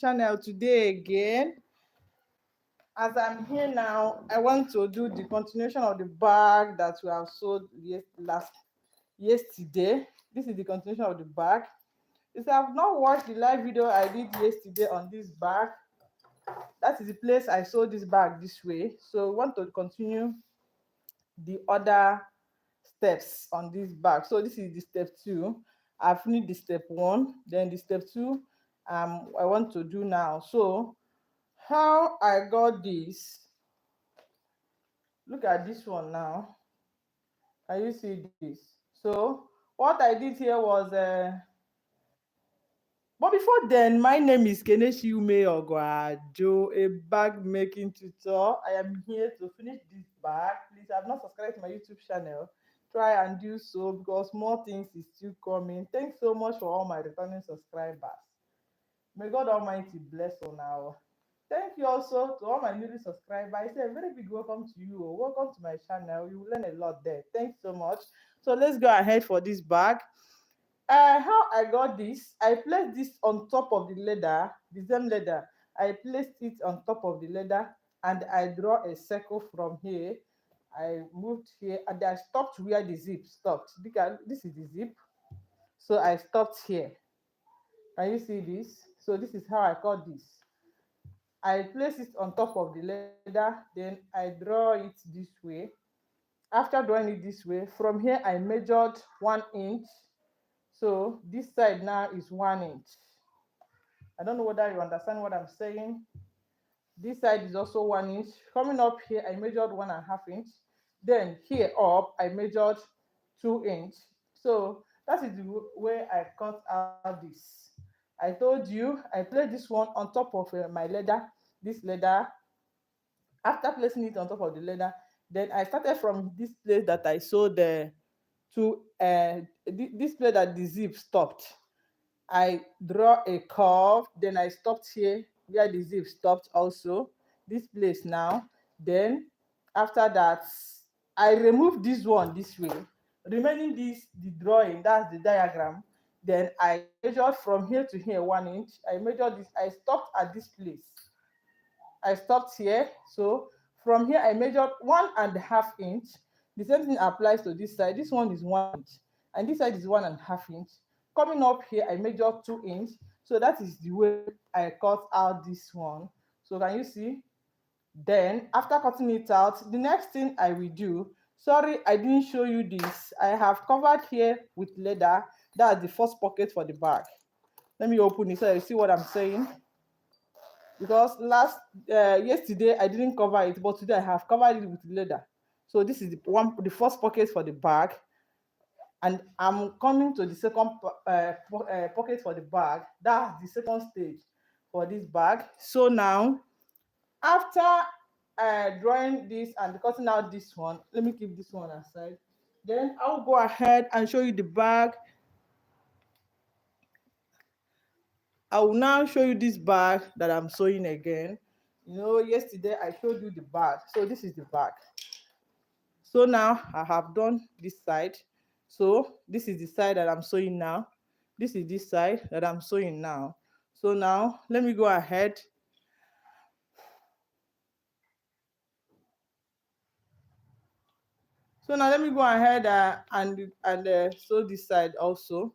channel today again. As I'm here now, I want to do the continuation of the bag that we have sold yesterday. This is the continuation of the bag. If you have not watched the live video I did yesterday on this bag, that is the place I sold this bag this way. So we want to continue the other steps on this bag. So this is the step 2. I finished the step 1, then the step 2 I want to do now. So how I got this, look at this one now. Can you see this? So what I did here was but before then, my name is Keneshi Ume Ogwajo, a bag making tutor. I am here to finish this bag. Please, have not subscribed to my YouTube channel. Try and do so because more things is still coming. Thanks so much for all my returning subscribers. May God Almighty bless on our. Thank you also to all my newly subscribers. I say a very big welcome to you. Welcome to my channel. You will learn a lot there. Thanks so much. So let's go ahead for this bag. How I got this, I placed this on top of the leather, the same leather. I placed it on top of the leather and I draw a circle from here. I moved here and I stopped where the zip stopped. Because this is the zip. So I stopped here. Can you see this? So this is how I cut this. I place it on top of the leather, then I draw it this way. After drawing it this way, from here I measured 1 inch. So this side now is 1 inch. I don't know whether you understand what I'm saying. This side is also 1 inch. Coming up here, I measured 1.5 inch. Then here up, I measured 2 inch. So that is the way I cut out this. I told you I placed this one on top of my leather, this leather. After placing it on top of the leather, then I started from this place that I sewed to this place that the zip stopped. I draw a curve, then I stopped here where the zip stopped also, this place now. Then after that, I remove this one this way, remaining this, the drawing, that's the diagram. Then I measured from here to here 1 inch. I measured this, I stopped at this place. I stopped here. So from here, I measured 1.5 inch. The same thing applies to this side. This one is 1 inch, and this side is 1.5 inch. Coming up here, I measured 2 inch. So that is the way I cut out this one. So can you see? Then after cutting it out, the next thing I will do, sorry, I didn't show you this. I have covered here with leather. That's the first pocket for the bag. Let me open it so you see what I'm saying. Because yesterday I didn't cover it, but today I have covered it with leather. So this is the first pocket for the bag, and I'm coming to the second pocket for the bag. That's the second stage for this bag. So now, after drawing this and cutting out this one, let me keep this one aside. Then I'll go ahead and show you the bag. I will now show you this bag that I'm sewing again. You know, yesterday I showed you the bag. So this is the bag. So now I have done this side. So this is the side that I'm sewing now. This is this side that I'm sewing now. So now let me go ahead. So now let me go ahead and sew this side also.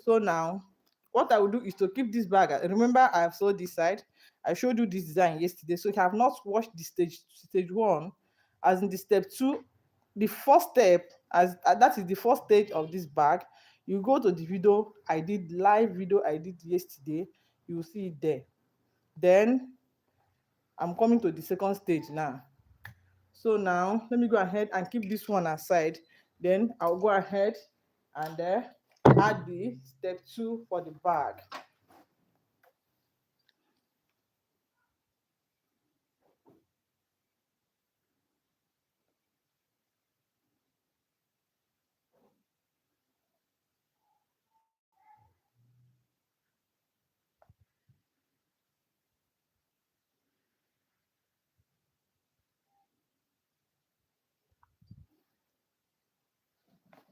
So now what I will do is to keep this bag. Remember, I have sewed this side. I showed you this design yesterday. So if you have not watched the stage 1, as in the step 2, the first step, as that is the first stage of this bag, you go to the video I did, live video I did yesterday. You will see it there. Then I'm coming to the second stage now. So now let me go ahead and keep this one aside. Then I'll go ahead and add the step 2 for the bag.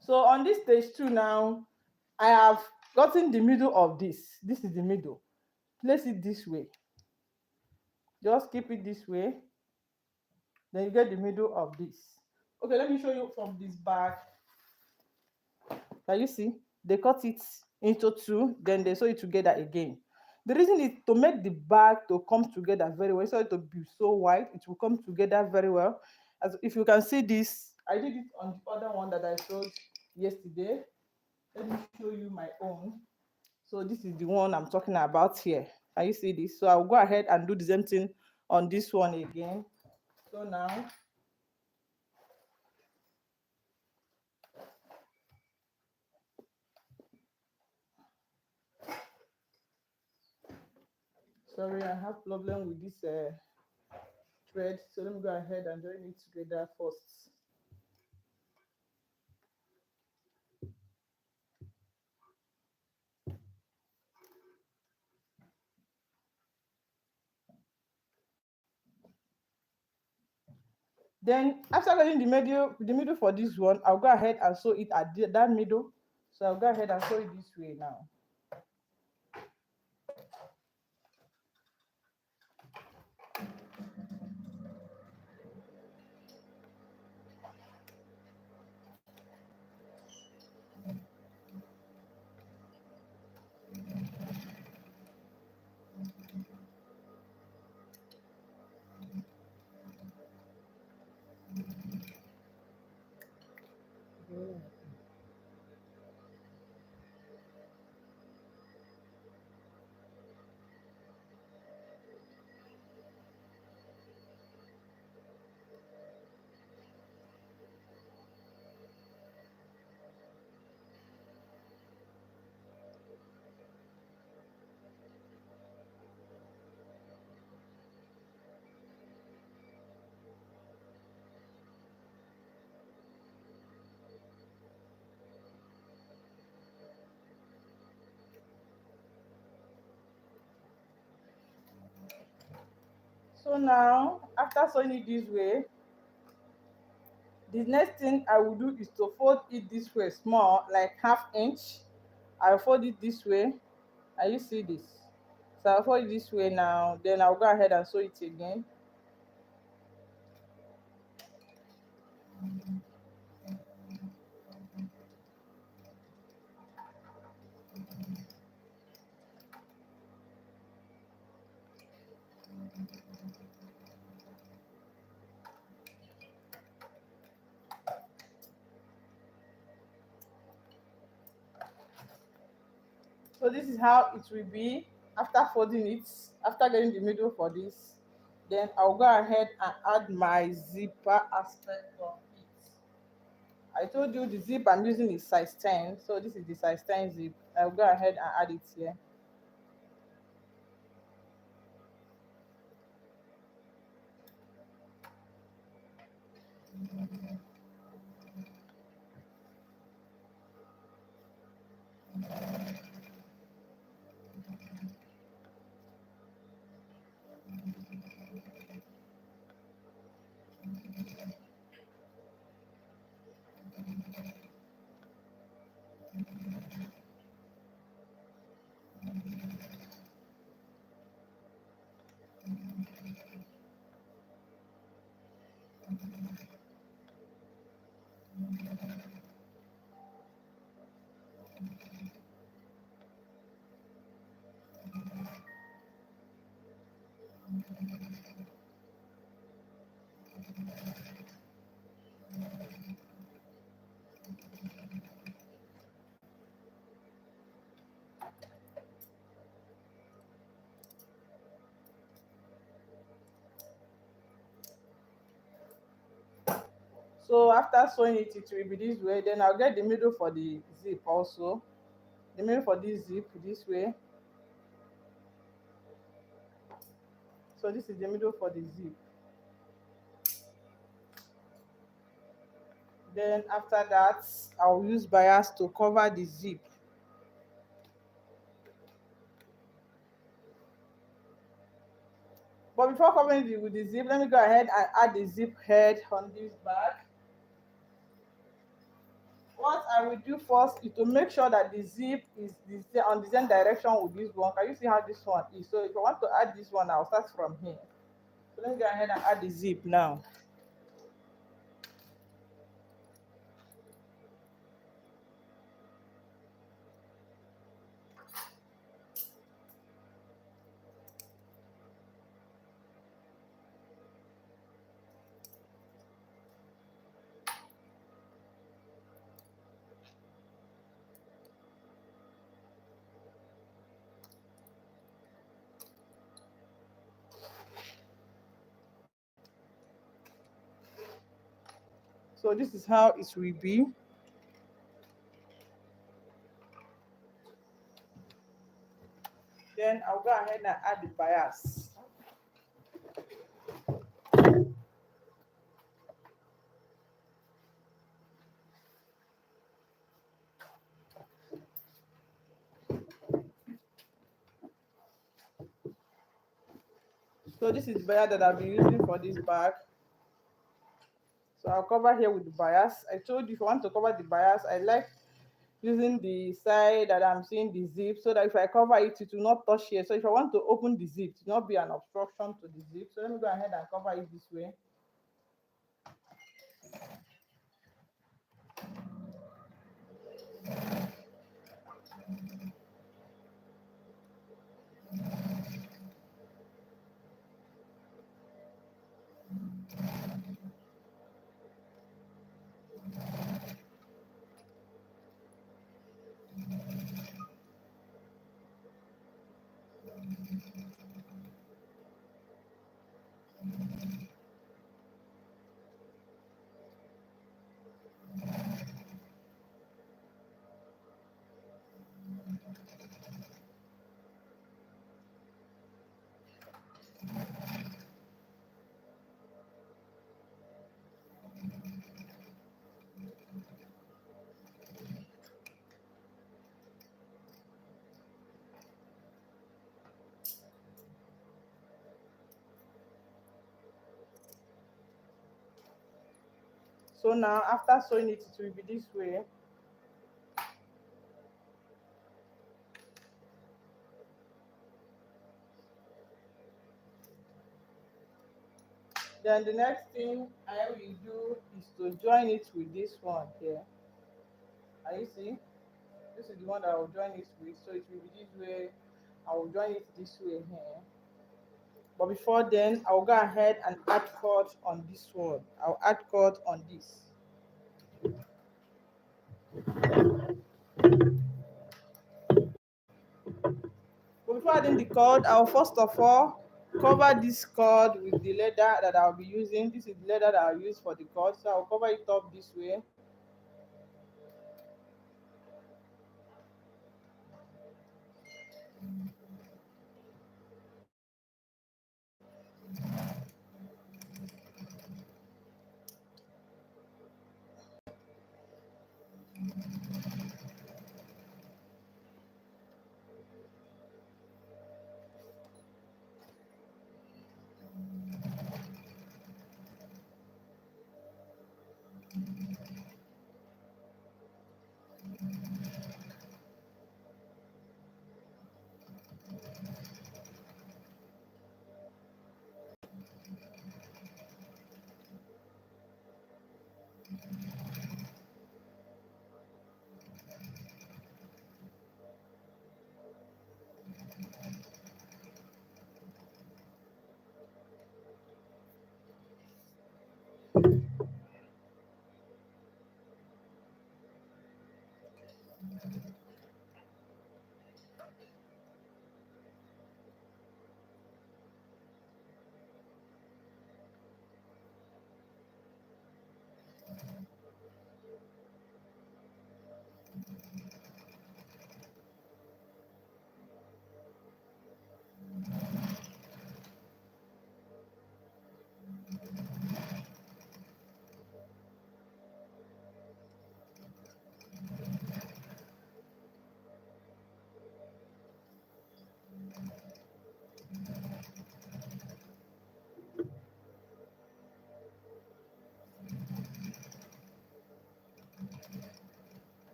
So on this stage 2 now, I have gotten the middle of this. This is the middle. place it this way. Just keep it this way. Then you get the middle of this. Okay, let me show you from this back. Can you see? They cut it into two, then they sew it together again. The reason is to make the bag to come together very well, so it to be so wide, it will come together very well. As if you can see this, I did it on the other one that I showed yesterday. Let me show you my own. So this is the one I'm talking about here. Can you see this? So I'll go ahead and do the same thing on this one again. So now, sorry, I have problem with this thread. So let me go ahead and join it together first. Then after getting the middle for this one, I'll go ahead and sew it at that middle. So I'll go ahead and sew it this way now. So now, after sewing it this way, the next thing I will do is to fold it this way small, like ½ inch. I'll fold it this way. Can you see this? So I'll fold it this way now. Then I'll go ahead and sew it again. So this is how it will be after folding it, after getting the middle for this. Then I'll go ahead and add my zipper aspect of it. I told you the zip I'm using is size 10, so this is the size 10 zip. I'll go ahead and add it here. So after sewing it, it will be this way. Then I'll get the middle for the zip also. The middle for this zip this way. So this is the middle for the zip. Then after that, I'll use bias to cover the zip. But before covering it with the zip, let me go ahead and add the zip head on this bag. what I will do first is to make sure that the zip is on the same direction with this one. Can you see how this one is? So if I want to add this one, I'll start from here. So let's go ahead and add the zip now. So this is how it will be. Then I'll go ahead and add the bias. So this is the bias that I'll be using for this bag. So I'll cover here with the bias. I told you if I want to cover the bias, I like using the side that I'm seeing the zip so that if I cover it, it will not touch here. So if I want to open the zip, it will not be an obstruction to the zip. So let me go ahead and cover it this way. So now after sewing it, it will be this way. Then the next thing I will do is to join it with this one here. Can you see? This is the one that I will join it with. So it will be this way. I will join it this way here. But before then, I'll go ahead and add cord on this one. I'll add cord on this. But before adding the cord, I'll first of all cover this cord with the leather that I'll be using. This is the leather that I'll use for the cord. So I'll cover it up this way.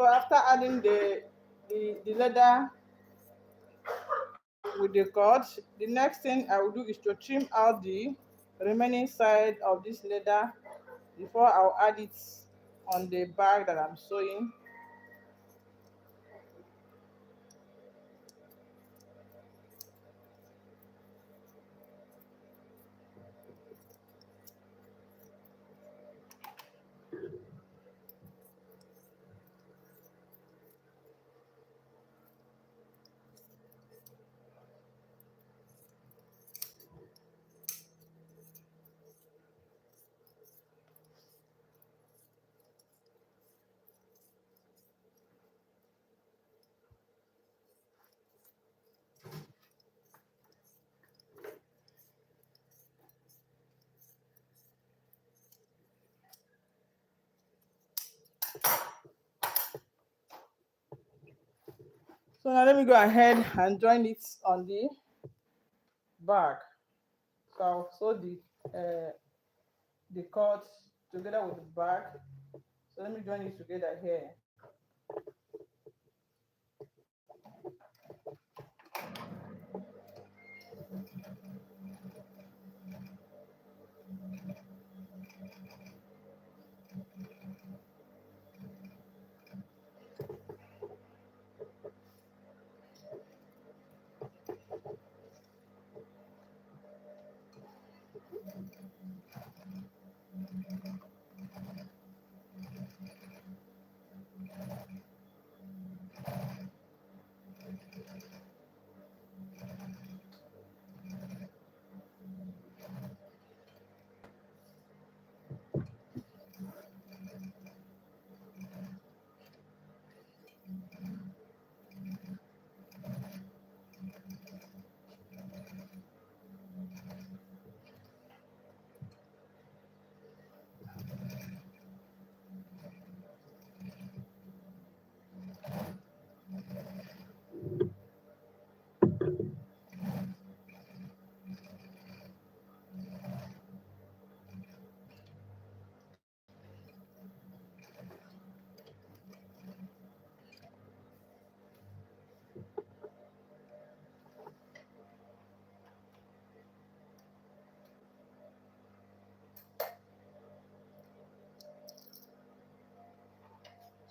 So after adding the leather with the cord, the next thing I will do is to trim out the remaining side of this leather before I'll add it on the bag that I'm sewing. So now let me go ahead and join it on the bag. So I'll sew the cord together with the bag. So let me join it together here.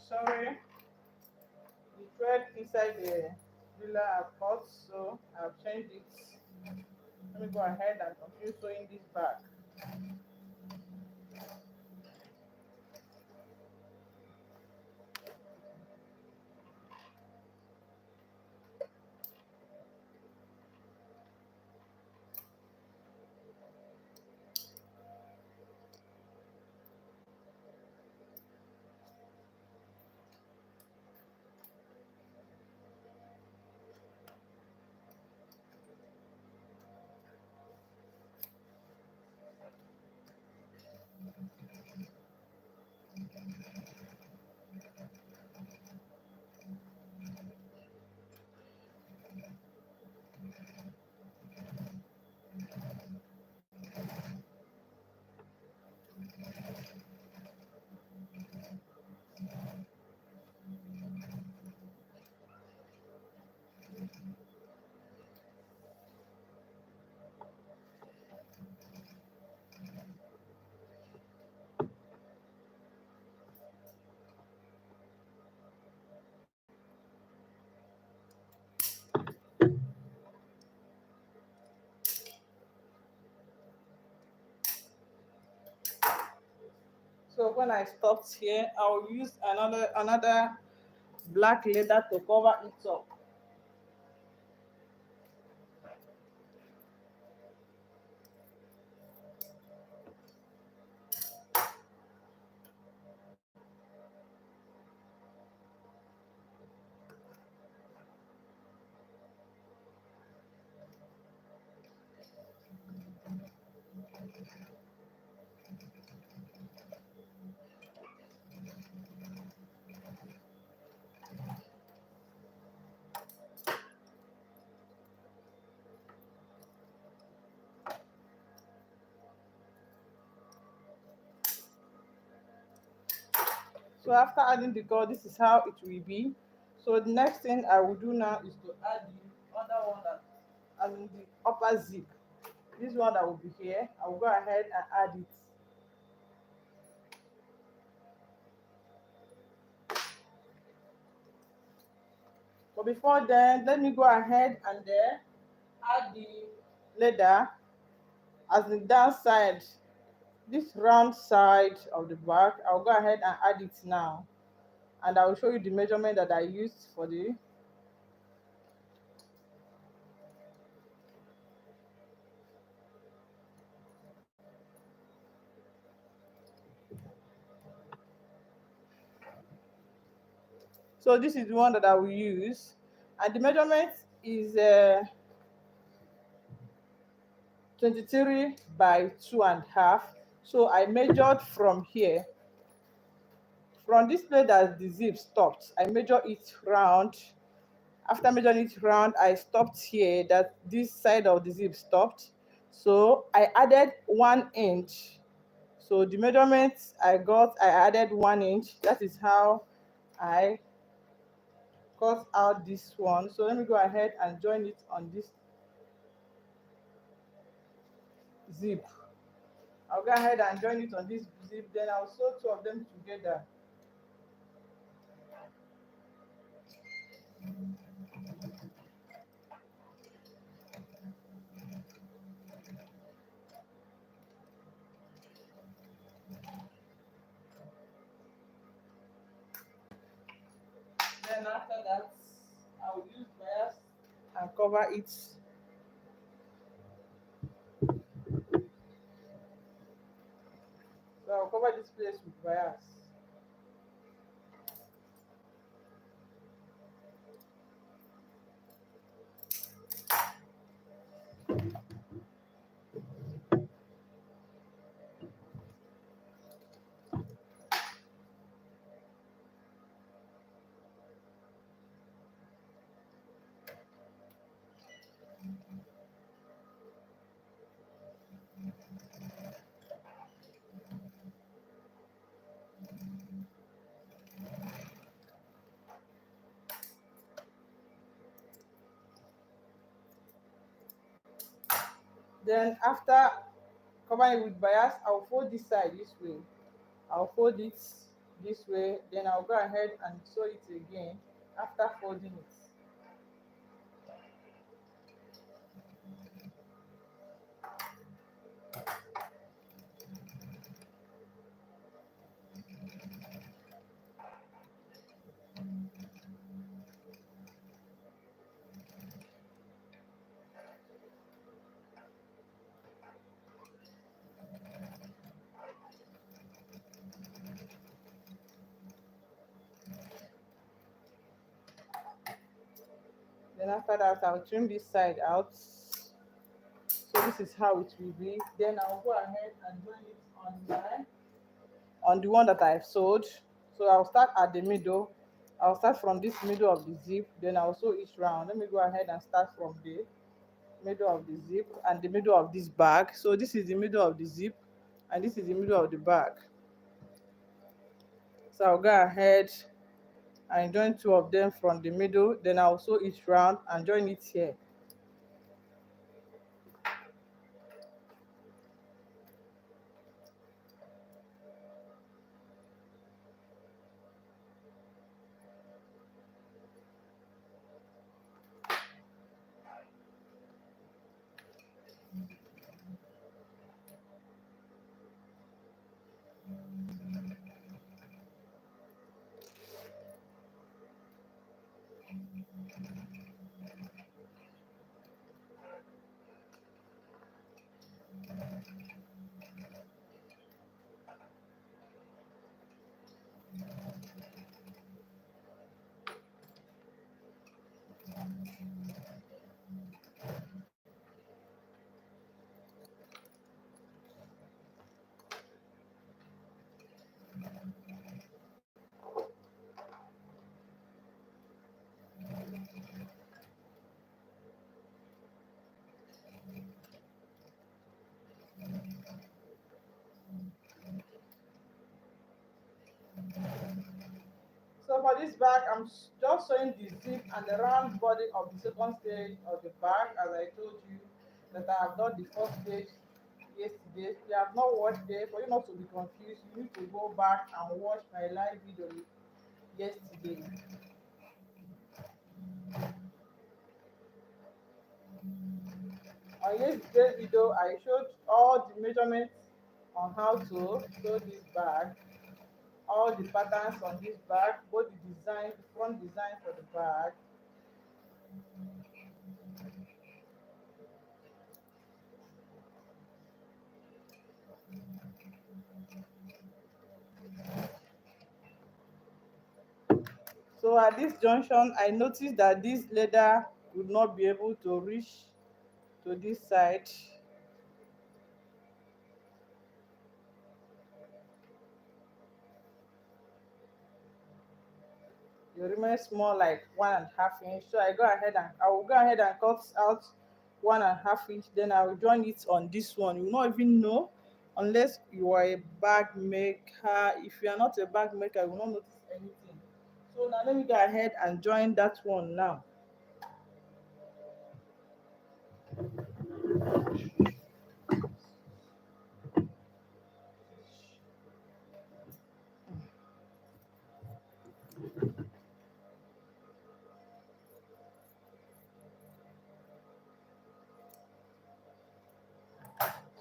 Sorry, the thread inside the ruler I've cut, so I've changed it. Let me go ahead and continue sewing this back. So when I stopped here, I'll use another black leather to cover it up. So after adding the cord, this is how it will be. So the next thing I will do now is to add the other one, that as in the upper zip. This one that will be here, I will go ahead and add it. But before then, let me go ahead and add the leather as the downside, this round side of the back. I'll go ahead and add it now, and I will show you the measurement that I used for the. So this is the one that I will use, and the measurement is 23 by 2.5. So I measured from here, from this place that the zip stopped. I measure it round. After measuring it round, I stopped here, that this side of the zip stopped. So I added 1 inch. So the measurement I got, I added 1 inch. That is how I cut out this one. So let me go ahead and join it on this zip. I'll go ahead and join it on this zip, then I'll sew two of them together. Then after that, I'll use bias and cover it. So I'll cover this place with bias. Then after covering it with bias, I'll fold this side this way. I'll fold it this way. Then I'll go ahead and sew it again after folding it. Then after that, I'll trim this side out. So this is how it will be. Then I'll go ahead and join it on the one that I've sewed. So I'll start at the middle. I'll start from this middle of the zip. Then I'll sew each round. Let me go ahead and start from the middle of the zip and the middle of this bag. So this is the middle of the zip, and this is the middle of the bag. So I'll go ahead and join two of them from the middle. Then I'll sew each round and join it here. for this bag, I'm just sewing the zip and the round body of the second stage of the bag, as I told you that I have done the first stage yesterday. If you have not watched it, for you not to be confused, you need to go back and watch my live video yesterday. On yesterday's video, I showed all the measurements on how to sew this bag, all the patterns on this bag, both the design, the front design for the bag. So at this junction, I noticed that this leather would not be able to reach to this side. It remains more like 1.5 inch. So I will go ahead and cut out 1.5 inch. Then I will join it on this one. You will not even know unless you are a bag maker. If you are not a bag maker, you will not notice anything. So now let me go ahead and join that one now.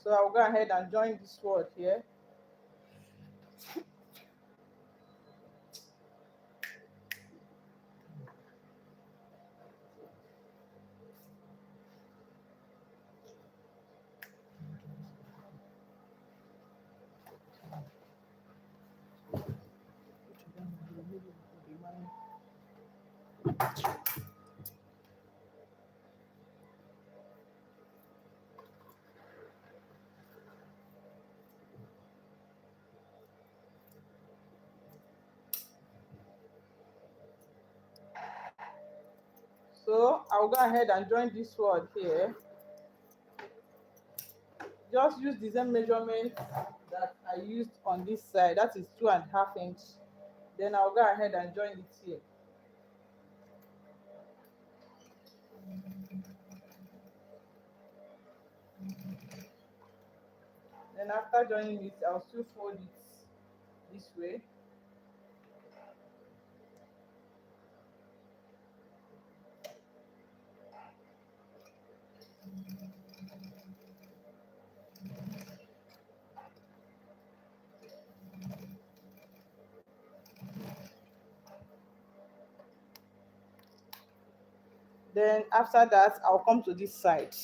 So I'll go ahead and join this word here. So I'll go ahead and join this word here. Just use the same measurement that I used on this side. That is 2.5 inch. Then I'll go ahead and join it here. Then after joining it, I'll still fold it this way. Then after that, I'll come to this side.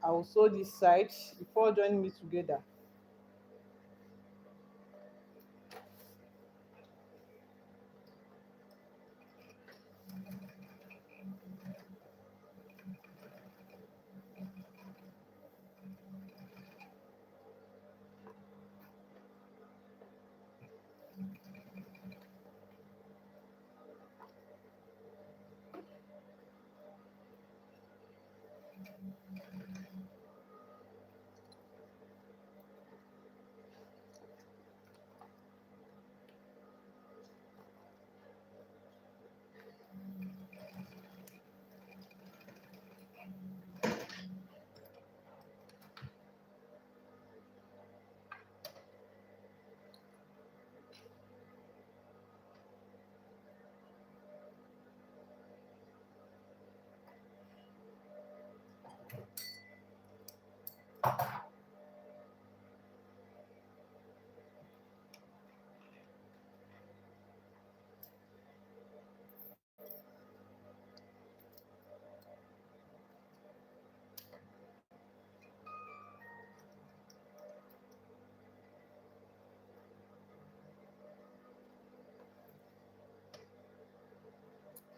I will sew this side before joining it together.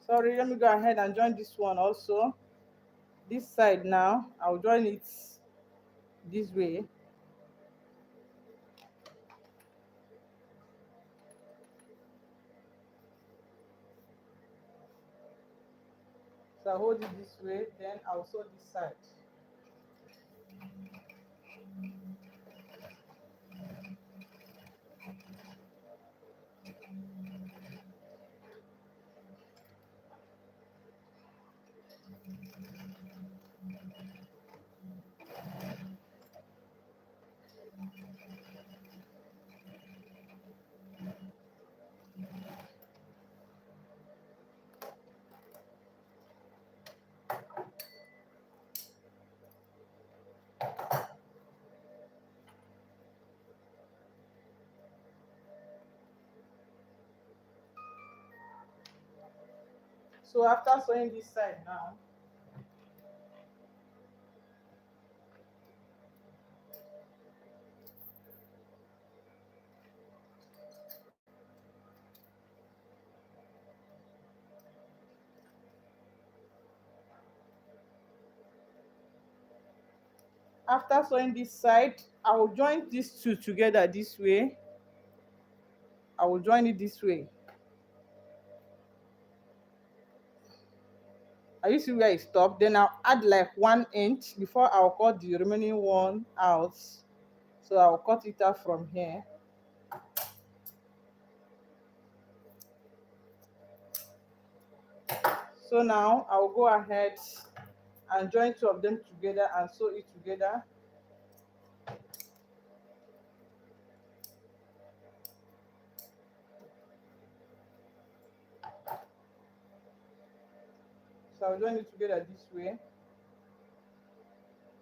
Sorry, let me go ahead and join this one also. This side now, I'll join it this way. So I'll hold it this way, then I'll sew this side. So after sewing this side now, after sewing this side, I will join these two together this way. I will join it this way. Are you see where it stopped? Then I'll add like 1 inch before I'll cut the remaining one out. So I'll cut it out from here. So now I'll go ahead and join two of them together and sew it together. So I'll join it together this way.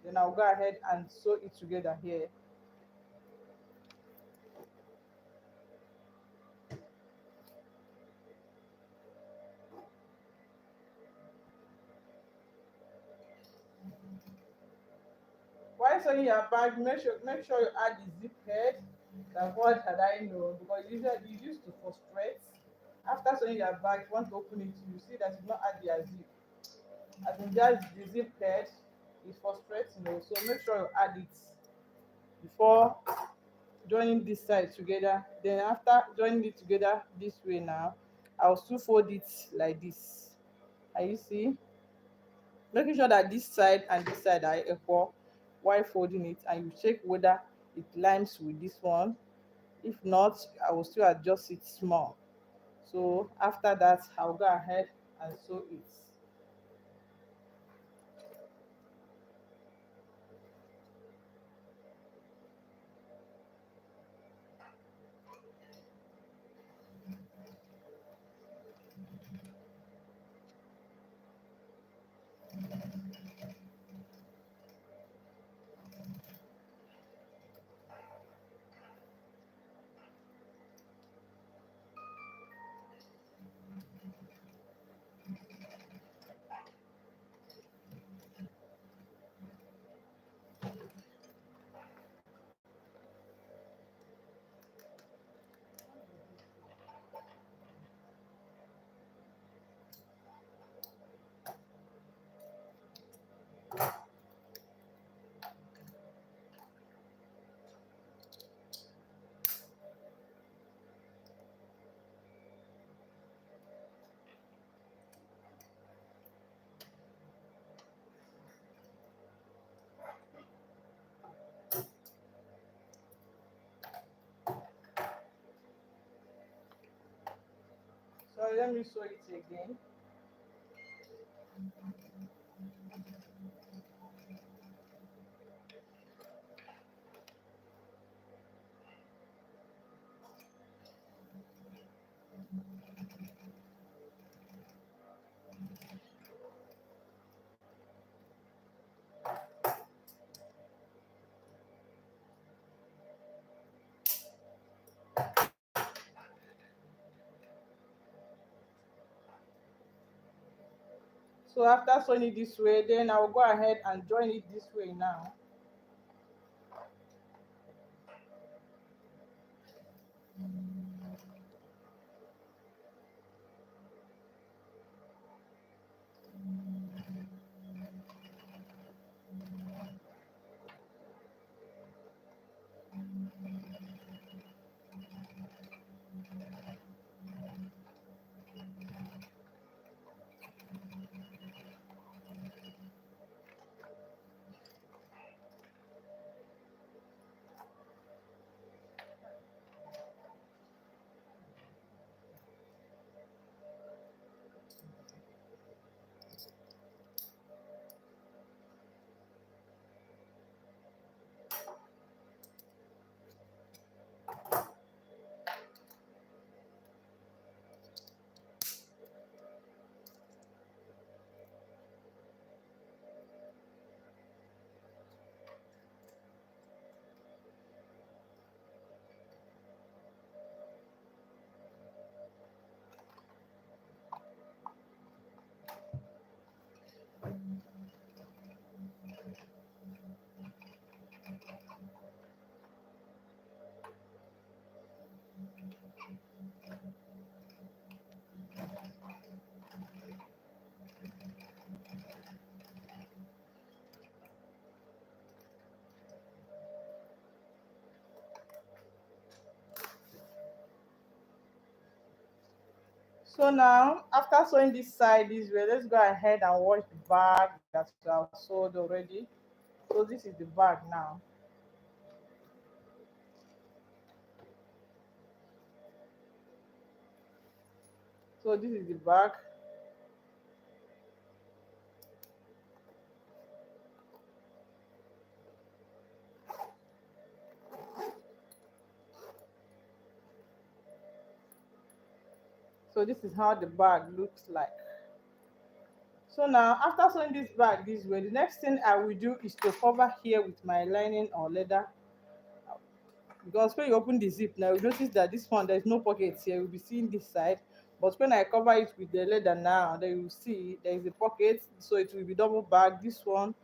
Then I'll go ahead and sew it together here. While sewing your bag, make sure you add the zip head. Like what had I know? Because usually you used to frustrate. After sewing your bag, if you want to open it, you see that you not add your zip. As in just the zip head is frustrating, so make sure you add it before joining this side together. Then after joining it together this way now, I'll still fold it like this. Are you see? Making sure that this side and this side are equal while folding it, and you check whether it lines with this one. If not, I will still adjust it small. So after that, I'll go ahead and sew it. So let me sew it again. So after sewing it this way, then I'll go ahead and join it this way now. So now, after sewing this side this way, let's go ahead and wash the bag that we have sewed already. So this is the bag now. So this is the bag. So this is how the bag looks like. So now, after sewing this bag this way, the next thing I will do is to cover here with my lining or leather. Because when you open the zip now, you notice that this one there's no pockets here. You'll be seeing this side, but when I cover it with the leather now, then you see there is a pocket, so it will be double bag. This one.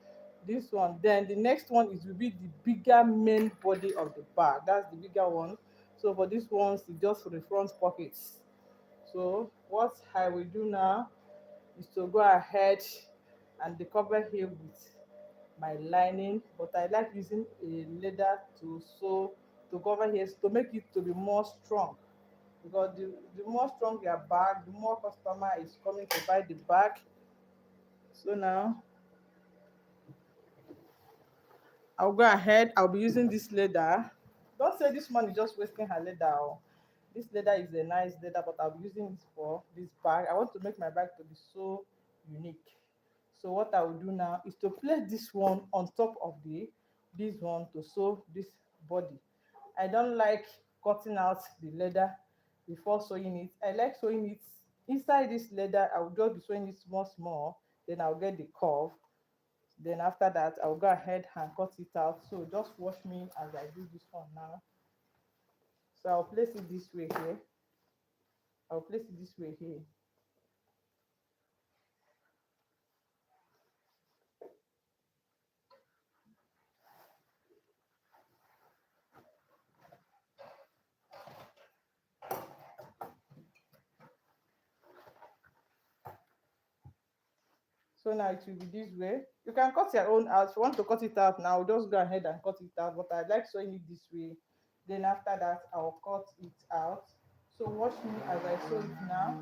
Then the next one is will be the bigger main body of the bag. That's the bigger one. So for this one, it's just for the front pockets. So what I will do now is to go ahead and cover here with my lining, but I like using a leather to sew to cover here to make it to be more strong, because the more strong your bag, the more customer is coming to buy the bag. So now I'll go ahead, I'll be using this leather. Don't say this one is just wasting her leather. Oh. This leather is a nice leather, but I'll be using it for this bag. I want to make my bag to be so unique. So what I will do now is to place this one on top of this one to sew this body. I don't like cutting out the leather before sewing it. I like sewing it inside this leather. I will just be sewing it small small, then I'll get the curve. Then after that, I'll go ahead and cut it out. So just watch me as I do this one now. So I'll place it this way here. I'll place it this way here. So now it will be this way. You can cut your own out. If you want to cut it out now, just go ahead and cut it out. But I like sewing it this way. Then after that, I'll cut it out. So watch me as I sew it now.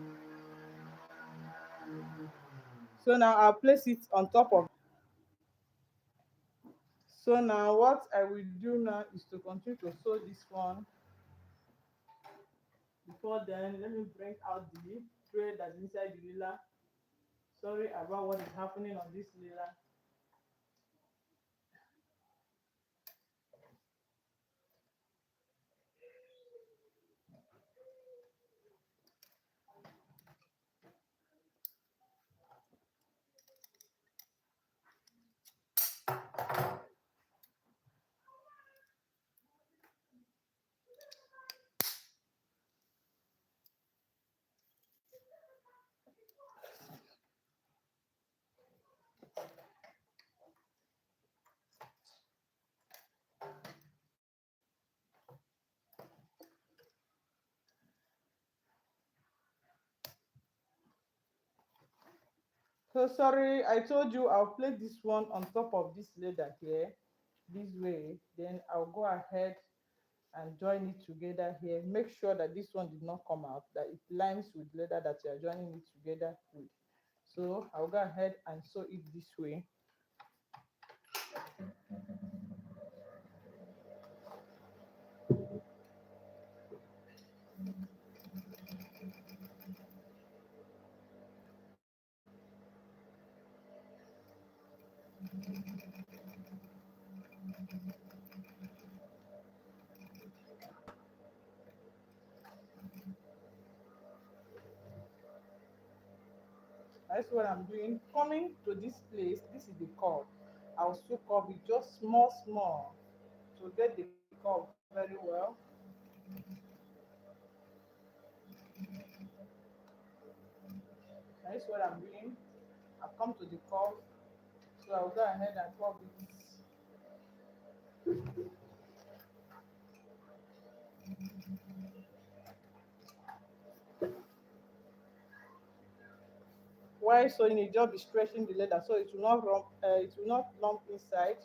So now I'll place it on top of. So now what I will do now is to continue to sew this one. Before then, let me bring out the thread that's inside the lila. Sorry about what is happening on this lila. So sorry, I told you I'll place this one on top of this leather here, this way. Then I'll go ahead and join it together here. Make sure that this one did not come out, that it lines with leather that you are joining it together with. So I'll go ahead and sew it this way. That's what I'm doing. Coming to this place, this is the curve. I'll sew curve it just small, small to get the curve very well. That's what I'm doing. I've come to the curve, so I'll go ahead and curve it. While sewing it, just be stretching the leather so it will not lump inside.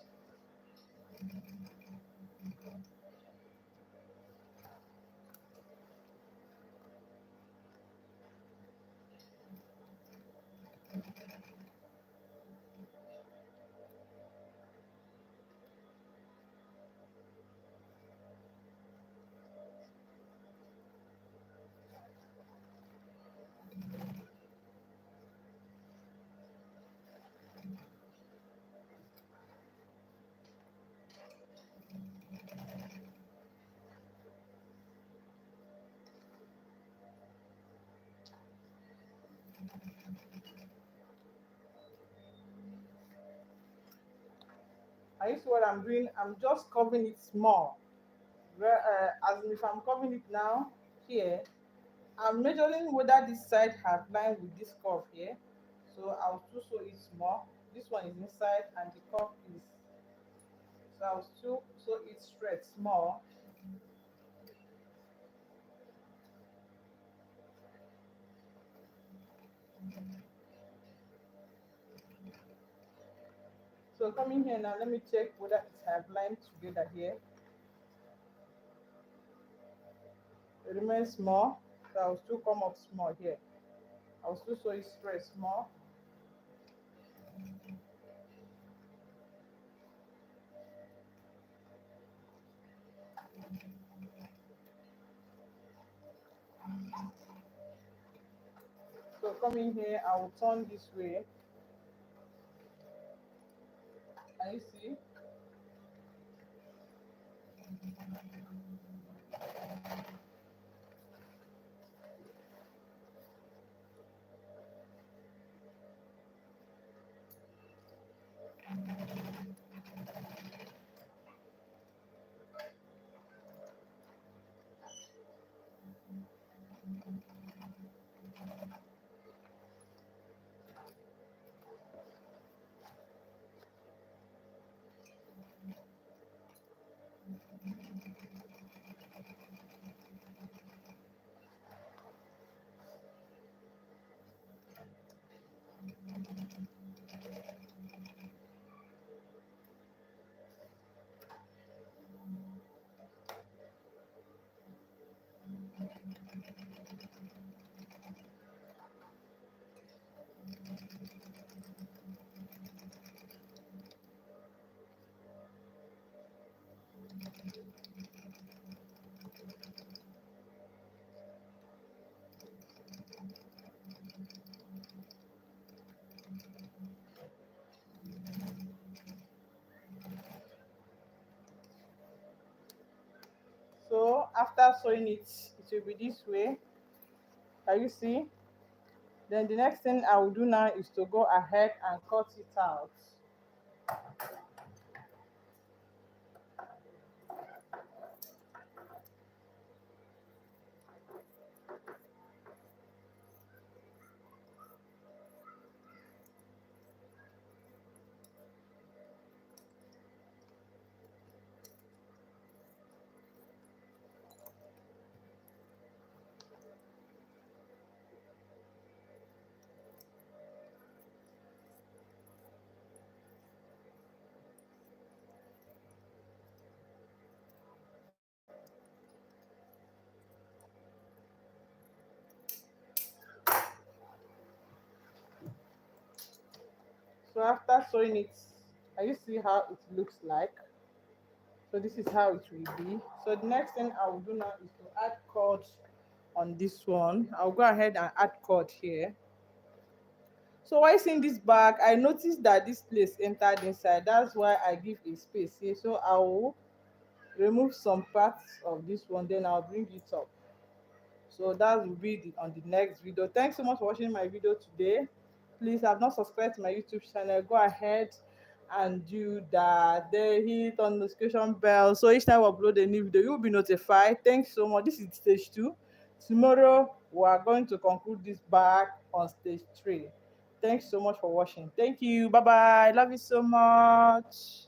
And you see what I'm doing? I'm just covering it small. As in if I'm covering it now, here, I'm measuring whether this side have line with this curve here. So I'll still sew it small. This one is inside and the curve is, so I'll still sew it straight small. So coming here now, let me check whether it have lined together here. It remains small, so I'll still come up small here. I'll still sew it straight small. So coming here, I will turn this way. Can you see? So after sewing it, it will be this way. Can you see? Then the next thing I will do now is to go ahead and cut it out. So after sewing it, can you see how it looks like? So this is how it will be. So the next thing I will do now is to add cord on this one. I'll go ahead and add cord here. So while seeing this bag, I noticed that this place entered inside. That's why I give a space here. So I will remove some parts of this one, then I'll bring it up. So that will be on the next video. Thanks so much for watching my video today. Please have not subscribed to my YouTube channel, go ahead and do that. Then hit on the notification bell so each time I upload a new video you will be notified. Thanks so much. This is stage 2. Tomorrow we are going to conclude this back on stage 3. Thanks so much for watching. Thank you. Bye bye. Love you so much.